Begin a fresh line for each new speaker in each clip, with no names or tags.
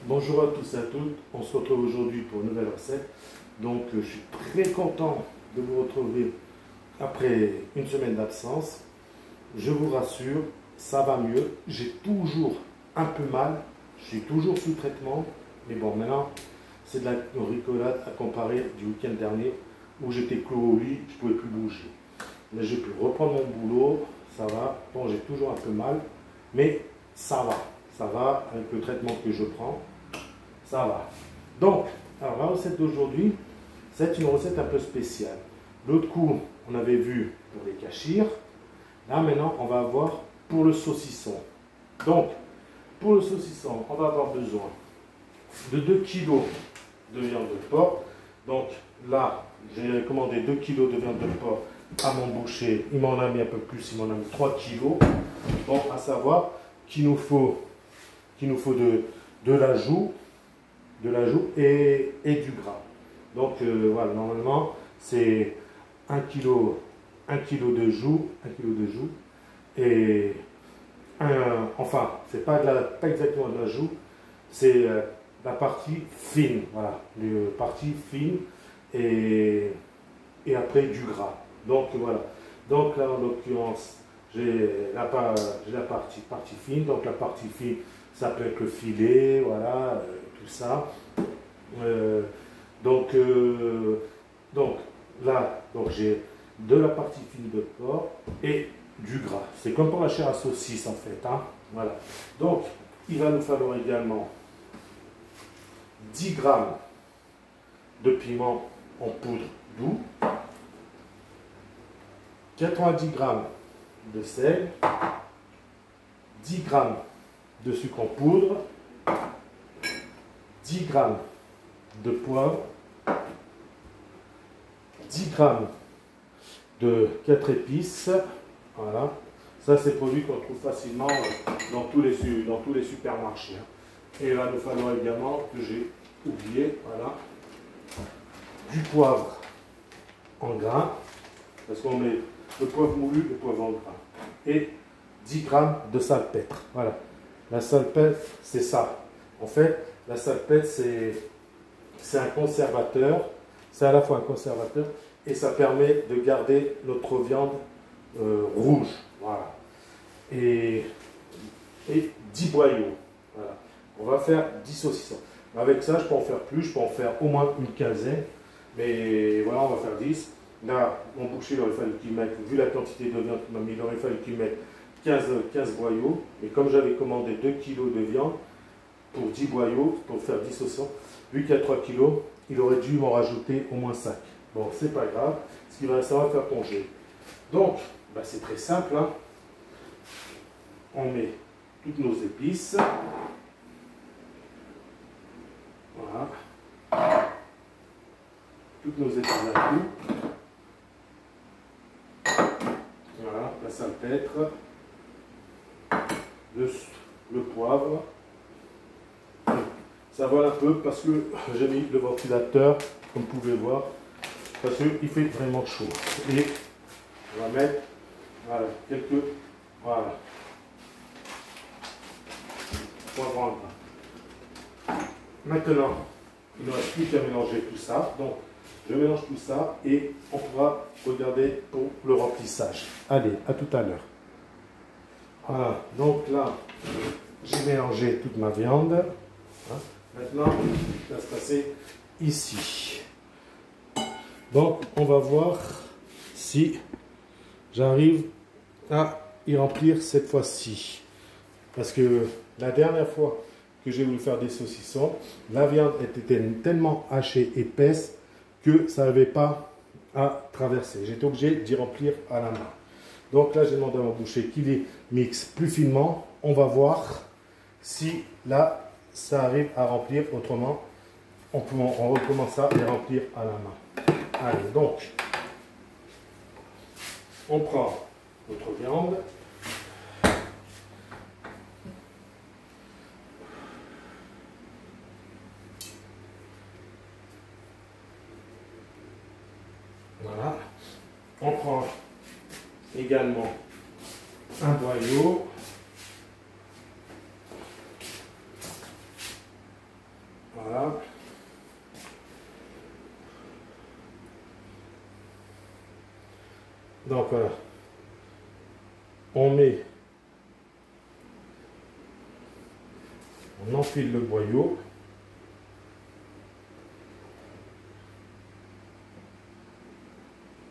Bonjour à tous et à toutes, on se retrouve aujourd'hui pour une nouvelle recette. Donc je suis très content de vous retrouver après une semaine d'absence. Je vous rassure, ça va mieux. J'ai toujours un peu mal, je suis toujours sous traitement. Mais bon, maintenant c'est de la rigolade à comparer du week-end dernier où j'étais cloué au lit, je ne pouvais plus bouger. Là j'ai pu reprendre mon boulot, ça va. Bon, j'ai toujours un peu mal, mais ça va avec le traitement que je prends. Ça va. Donc, alors la recette d'aujourd'hui, c'est une recette un peu spéciale. L'autre coup, on avait vu pour les cachirs. Là, maintenant, on va avoir pour le saucisson. Donc, pour le saucisson, on va avoir besoin de 2 kg de viande de porc. Donc, là, j'ai commandé 2 kg de viande de porc à mon boucher. Il m'en a mis un peu plus, il m'en a mis 3 kg. Bon, à savoir qu'il nous faut de l'ajout et du gras. Donc voilà, normalement c'est 1 kg de joue, et enfin c'est pas exactement de la joue, c'est la partie fine, voilà, la partie fine et après du gras. Donc voilà, donc là en l'occurrence j'ai la partie fine, donc la partie fine ça peut être le filet, voilà, tout ça. Donc là, j'ai de la partie fine de porc et du gras. C'est comme pour la chair à saucisse en fait. Hein. Voilà. Donc, il va nous falloir également 10 grammes de piment en poudre doux, 90 grammes de sel, 10 grammes de sucre en poudre, 10 grammes de poivre, 10 grammes de 4 épices. Voilà. Ça, c'est produit qu'on trouve facilement dans tous les supermarchés. Et il va nous falloir également, que j'ai oublié, voilà, du poivre en grains, parce qu'on met le poivre moulu, le poivre en grains, et 10 grammes de salpêtre. Voilà. La salpêtre, c'est ça. En fait, la salpêtre, c'est un conservateur. C'est à la fois un conservateur et ça permet de garder notre viande rouge. Voilà. Et 10 boyaux. Voilà. On va faire 10 saucissons. Avec ça, je peux en faire plus. Je peux en faire au moins une quinzaine. Mais voilà, on va faire 10. Là, mon boucher, il aurait fallu qu'il mette, vu la quantité de viande qu'il m'a mis, il aurait fallu qu'il mette 15 boyaux. Et comme j'avais commandé 2 kg de viande pour 10 boyaux, pour faire 10 saucissons, vu qu'il y a 3 kg, il aurait dû m'en rajouter au moins 5. Bon, c'est pas grave, ce qui va, ça va faire congé. Donc, bah, c'est très simple. Hein. On met toutes nos épices. Voilà. Toutes nos épices à tout. Voilà, la salpêtre, le poivre. Ça vole un peu parce que j'ai mis le ventilateur, comme vous pouvez voir, parce qu'il fait vraiment chaud. Et on va mettre, voilà, voilà, poivre en grain. Maintenant, il ne reste plus qu'à mélanger tout ça. Donc, je mélange tout ça et on pourra regarder pour le remplissage. Allez, à tout à l'heure. Voilà, donc là, j'ai mélangé toute ma viande. Hein. Maintenant, ça va se passer ici. Donc, on va voir si j'arrive à y remplir cette fois-ci. Parce que la dernière fois que j'ai voulu faire des saucissons, la viande était tellement hachée, épaisse, que ça n'avait pas à traverser. J'étais obligé d'y remplir à la main. Donc là, j'ai demandé à mon boucher qu'il les mixe plus finement. On va voir si là, ça arrive à remplir. Autrement, on recommence à les remplir à la main. Allez, donc, on prend notre viande. Voilà. On prend également un boyau. Voilà. Donc voilà. On enfile le boyau.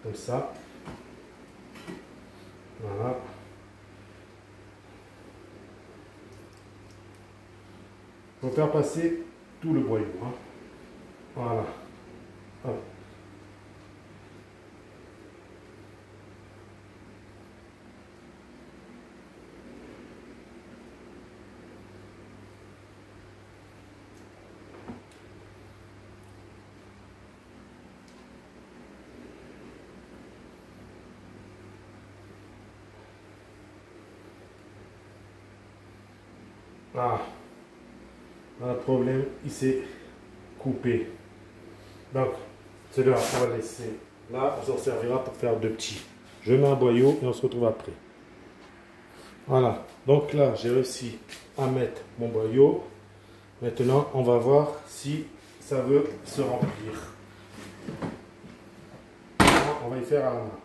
Comme ça. Voilà. Il faut faire passer tout le boyau. Hein. Voilà. Hop. Ah, le problème, il s'est coupé. Donc, celui-là, on va laisser là, on s'en servira pour faire deux petits. Je mets un boyau et on se retrouve après. Voilà, donc là, j'ai réussi à mettre mon boyau. Maintenant, on va voir si ça veut se remplir. On va y faire à la main.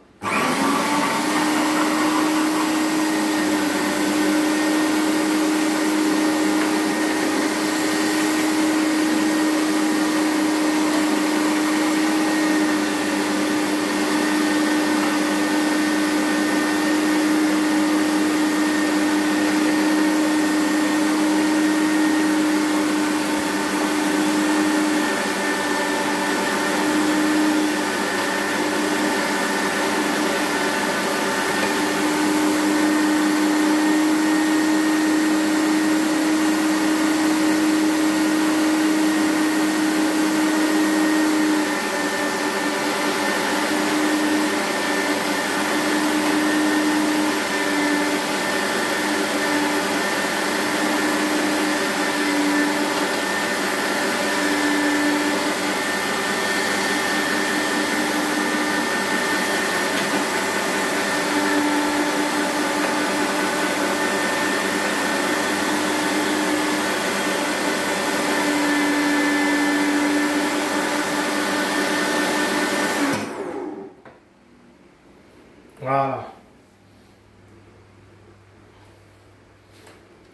Voilà.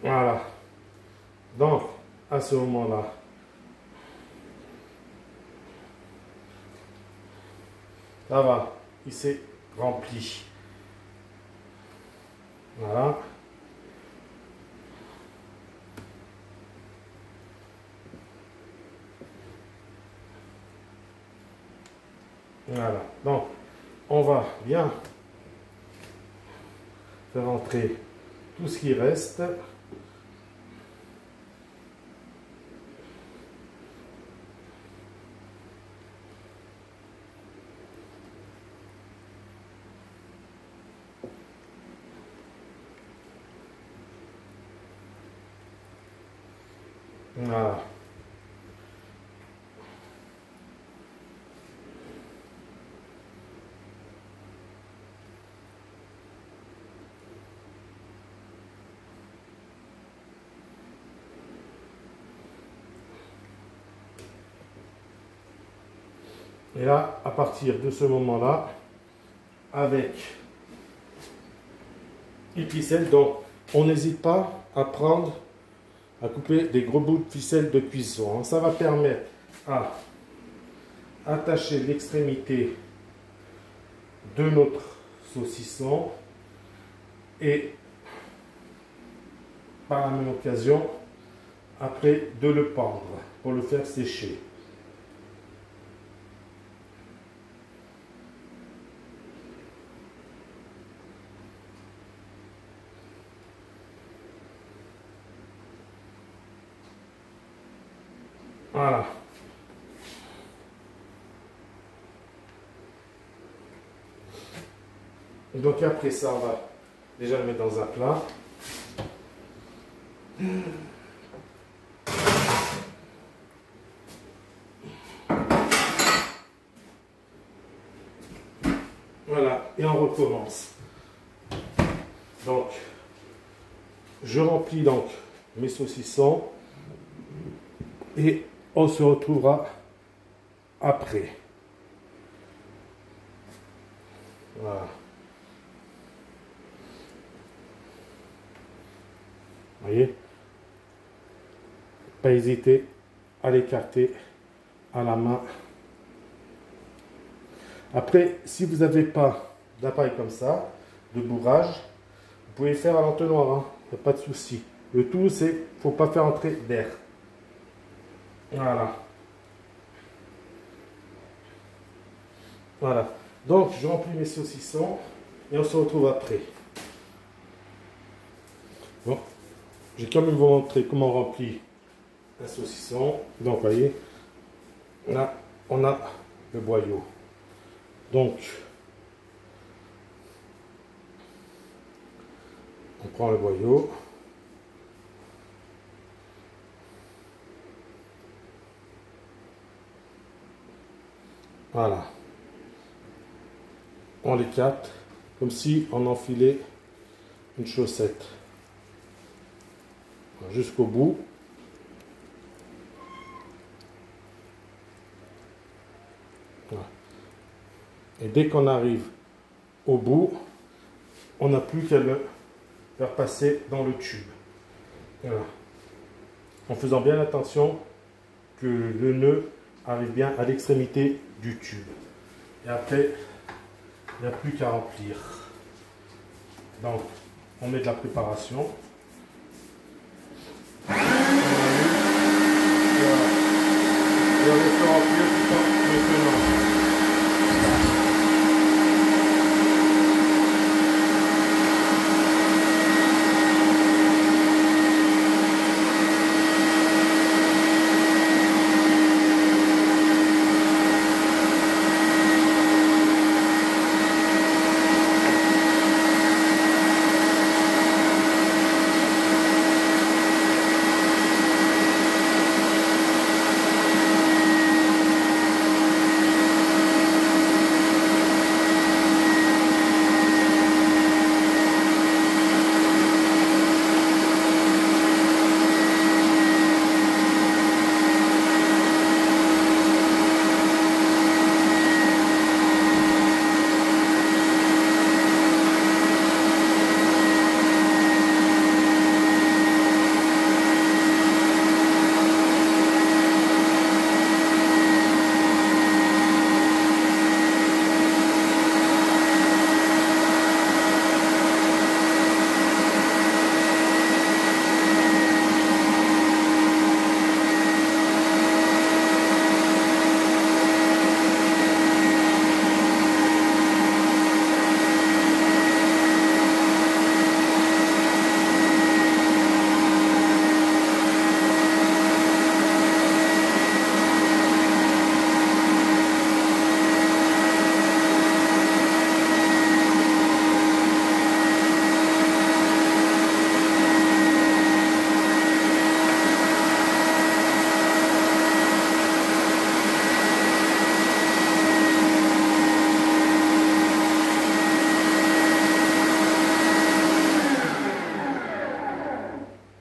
Voilà. Donc, à ce moment-là, ça va, il s'est rempli. Voilà. Voilà. Donc, on va bien faire entrer tout ce qui reste. Voilà. Et là, à partir de ce moment-là, avec une ficelle, donc on n'hésite pas à prendre, à couper des gros bouts de ficelle de cuisson. Ça va permettre à attacher l'extrémité de notre saucisson et par la même occasion, après de le pendre pour le faire sécher. Voilà. Donc après ça, on va déjà le mettre dans un plat. Voilà, et on recommence. Donc, je remplis donc mes saucissons et On se retrouvera après. Voilà. Vous voyez? Pas hésiter à l'écarter à la main. Après, si vous n'avez pas d'appareil comme ça, de bourrage, vous pouvez faire à l'entonnoir, hein. Il n'y a pas de souci. Le tout, c'est qu'il ne faut pas faire entrer d'air. Voilà. Voilà. Donc, je remplis mes saucissons et on se retrouve après. Bon, j'ai quand même vous montrer comment on remplit un saucisson. Donc, vous voyez, là, on a le boyau. Donc, on prend le boyau. Voilà. On l'écarte comme si on enfilait une chaussette. Jusqu'au bout. Voilà. Et dès qu'on arrive au bout, on n'a plus qu'à le faire passer dans le tube. Voilà. En faisant bien attention que le nœud arrive bien à l'extrémité du tube. Et après, il n'y a plus qu'à remplir. Donc, on met de la préparation. Voilà. Et on laisse remplir tout en maintenant.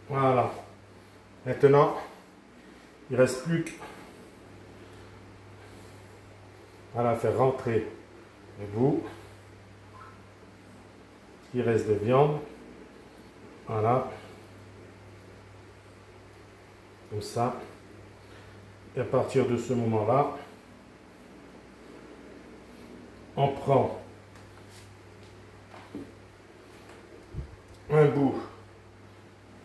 Voilà. Maintenant, il ne reste plus qu'à la faire rentrer le bout. Il reste de viande. Voilà. Comme ça. Et à partir de ce moment-là, on prend un bout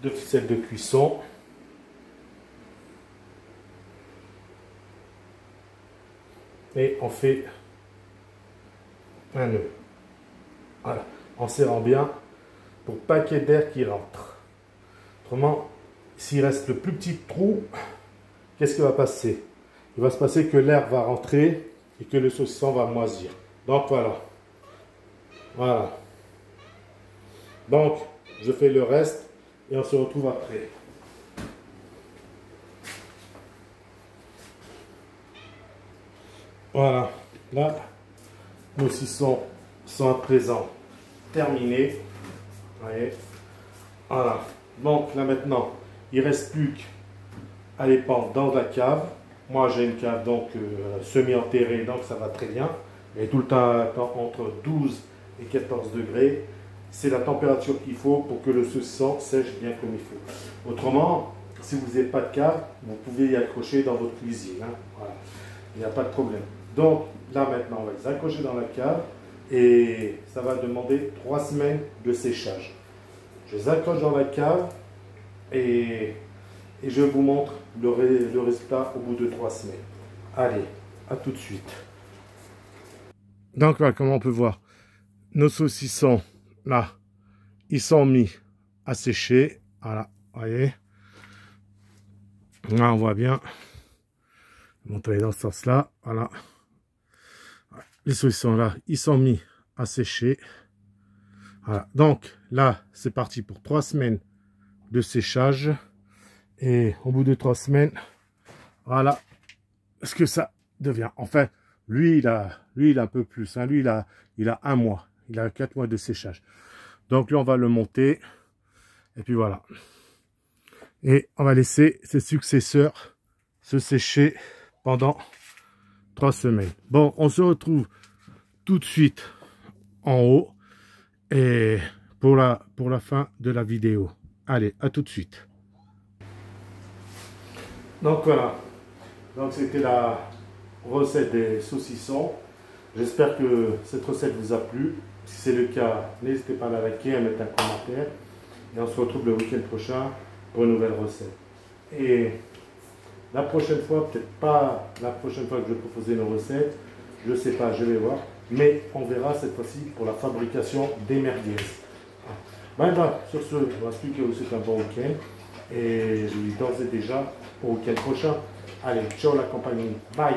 de ficelle de cuisson. Et on fait un nœud. Voilà. En serrant bien pour pas qu'il y ait d'air qui rentre. Autrement, s'il reste le plus petit trou, qu'est-ce qui va passer? Il va se passer que l'air va rentrer et que le saucisson va moisir. Donc voilà. Voilà. Donc, je fais le reste et on se retrouve après. Voilà. Là, nos saucissons sont à présent terminés. Vous voyez. Voilà. Donc là maintenant, il ne reste plus à les pendre dans la cave. Moi j'ai une cave donc semi-enterrée, donc ça va très bien. Et tout le temps entre 12 et 14 degrés. C'est la température qu'il faut pour que le saucisson sèche bien comme il faut. Autrement, si vous n'avez pas de cave, vous pouvez y accrocher dans votre cuisine. Hein. Voilà. Il n'y a pas de problème. Donc là maintenant, on va les accrocher dans la cave et ça va demander 3 semaines de séchage. Je les accroche dans la cave et je vous montre le résultat au bout de 3 semaines. Allez, à tout de suite. Donc là, comme on peut voir, nos saucissons, là, ils sont mis à sécher. Voilà, vous voyez. Là, on voit bien. Je vais montrer dans ce sens-là. Voilà. Les saucissons, là, ils sont mis à sécher. Voilà. Donc, là, c'est parti pour 3 semaines de séchage. Et au bout de 3 semaines, voilà ce que ça devient. Enfin, lui, il a un peu plus. Hein. Lui, il a 1 mois. Il a 4 mois de séchage. Donc, lui, on va le monter. Et puis, voilà. Et on va laisser ses successeurs se sécher pendant 3 semaines. Bon, on se retrouve tout de suite en haut. Et pour la fin de la vidéo. Allez, à tout de suite. Donc, voilà. Donc, c'était la recette des saucissons. J'espère que cette recette vous a plu. Si c'est le cas, n'hésitez pas à la liker, à mettre un commentaire. Et on se retrouve le week-end prochain pour une nouvelle recette. Et la prochaine fois, peut-être pas la prochaine fois que je vais proposer une recette, je ne sais pas, je vais voir. Mais on verra cette fois-ci pour la fabrication des merguez. Voilà, sur ce, je vous explique que c'est un bon week-end. Et je vous dis d'ores et déjà au week-end prochain. Allez, ciao la compagnie. Bye.